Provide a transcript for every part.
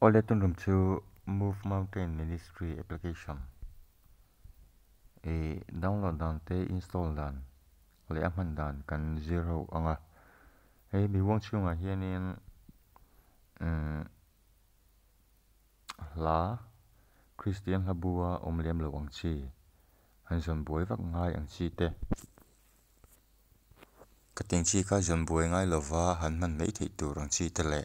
Ole tunrum chu Move Mountain Ministry application. Download dan te install dan. Le aman dan kan zero anga. Mi wong chunga hianin la Christian habua omlem lo ang chi. Hanson boy vak ngai ang chi te. Kating chi ka zon boy ngai lova han man mei thei tur ang chi te le.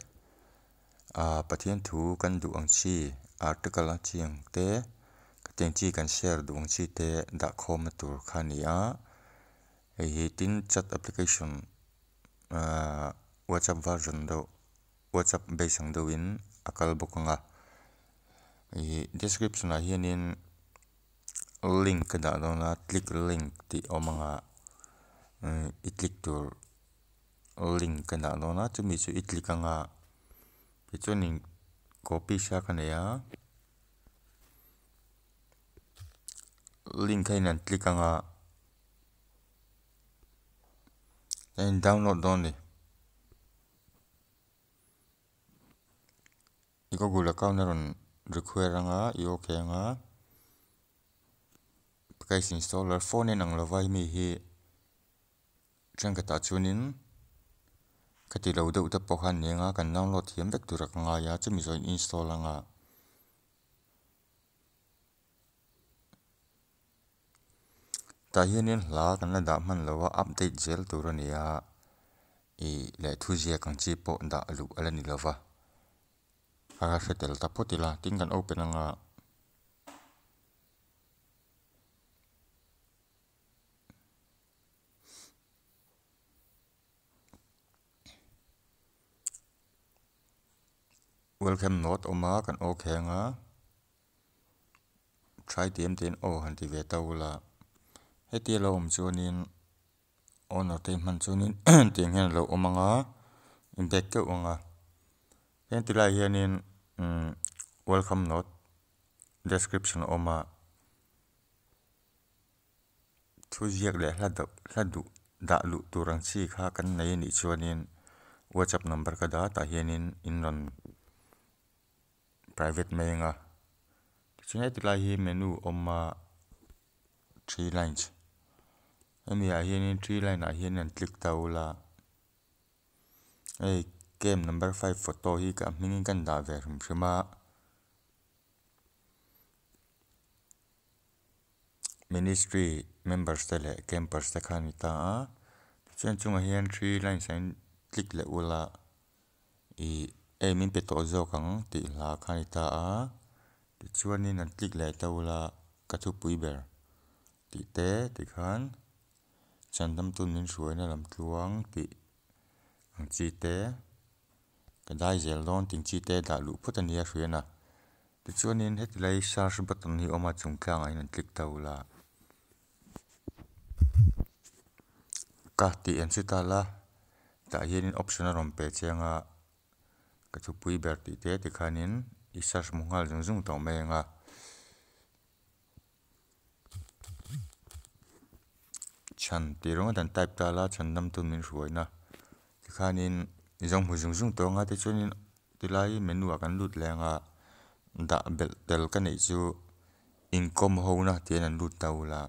Pathian thu kan du ang chi article a chiang te kating chi kan share du ang chi te da khom tur khania hi tin chat application WhatsApp version do WhatsApp base ang do in akal bokanga hi description a hianin link da do na click link ti omanga I click tur link da do na chumi chu I click anga chuanin copy sha kanaya link hainan click anga then download don ni iko Google account na ron require anga I okay anga package installer phone nang lovai mi hi chang kata chunin kati lo do ta pokhan ni nga kan download hiam vek tur anga ya chumi join install anga ta hianin la kan la da man lowa update zel tur ania le thuzia kang chi po da lu ala ni lova aga setel ta potila tin kan open anga welcome note oma kan okay anga try TM10 han ti ve tawla heti lo chuanin honor te man chuanin ting hen lo omanga impact ke onga hen tilai hianin welcome note description oma thuziak le hladu da lu turang chi kha kan nei ni chuanin WhatsApp number ka da ta hianin inron private mainga chingai tilai hi menu oma 3 lines ami a hianin 3 line a hianin click tawla game number 5 photo hi ka mingin kan da ve hrima ministry members tele campers te khan ta chen chunga hian 3 lines sign click le ula min pe to zo kang ti la khan ta ti chuanin an click le tawla ka thu pui ber ti te ti khan chandam tun min ruina lam tluang ti ang chi te kadai zel don ting chi te da lu phutania hruina ti chuanin hetlai search button hi oma chung tlang a in click tawla ka ti en chitala ta hianin option a rom pe chenga ka thu pui ber ti te ti khanin I search mungal zung zung taw menga chan ti ronga dan type ta la chandam tun min ruina ti khanin zong hu zung zung taw nga ti chuanin tilai menu a kan lut lenga da bel tel ka nei chu income ho na ti an lut tawla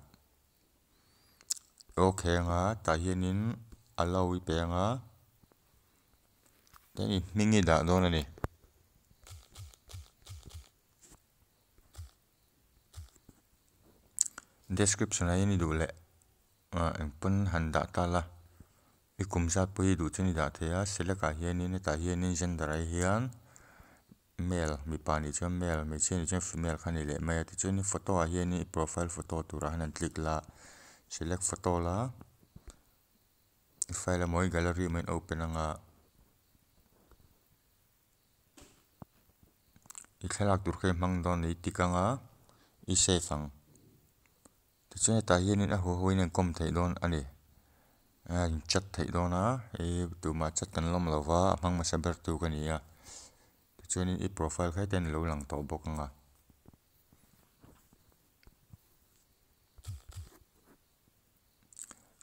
okay nga ta hianin allow I pe nga tani mingi da don ani description ai ni du le pun han da ta la ikum zat pui du chani da thea select a hianin ta hianin gender ai hian male mi pa ni chu male mi chen chu female khani le mai ti chuni photo a hianin profile photo tura han click la select photo la file moi gallery main open anga I thalak tur khe mang don ni tikanga I save ang ti chuni ta hianin a ho hoin kom thei don ani chat thei dona tu ma chat kan lom lova mang ma saber tu kania ti chuanin I profile khai ten lo lang to bok anga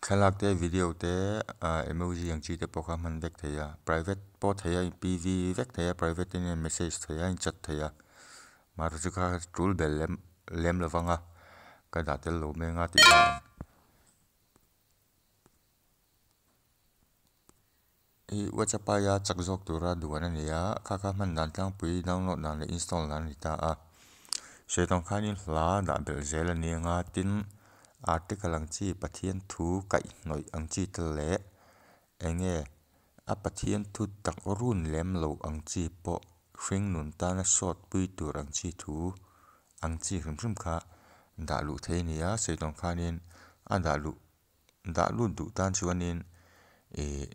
thlalak te video te emoji yang chi te pawh man vek theia private pawh theia PV vek theia private in message theia in chat theia mar chu kha tul bel lem lawanga ka da tel lo menga ti i WhatsApp ya chak jok tura duan ania kha man dan tlang pui download dan le install dan ni ta a setong khanin hla da bel zel ania tin article ang chi pathian thu kai noi ang chi tel le enge a pathian thu tak run lem lo ang chi po hring nun ta na short pui tur ang chi thu ang chi hrim kha da lu thei nia setong khanin a da lu du tan chuanin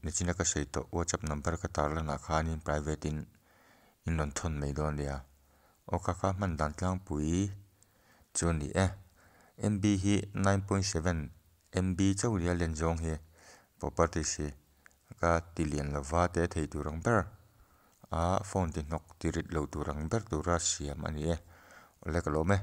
na china ka sei to WhatsApp number ka tar la na khanin private in non thon mai don dia o kha man dan tlang pui chuan ni MB hi 9.7 MB chau ria len jong he property si ka tilian lova te thei turang ber a phone ti nok tirit lo turang ber tura siam ani le ka lo me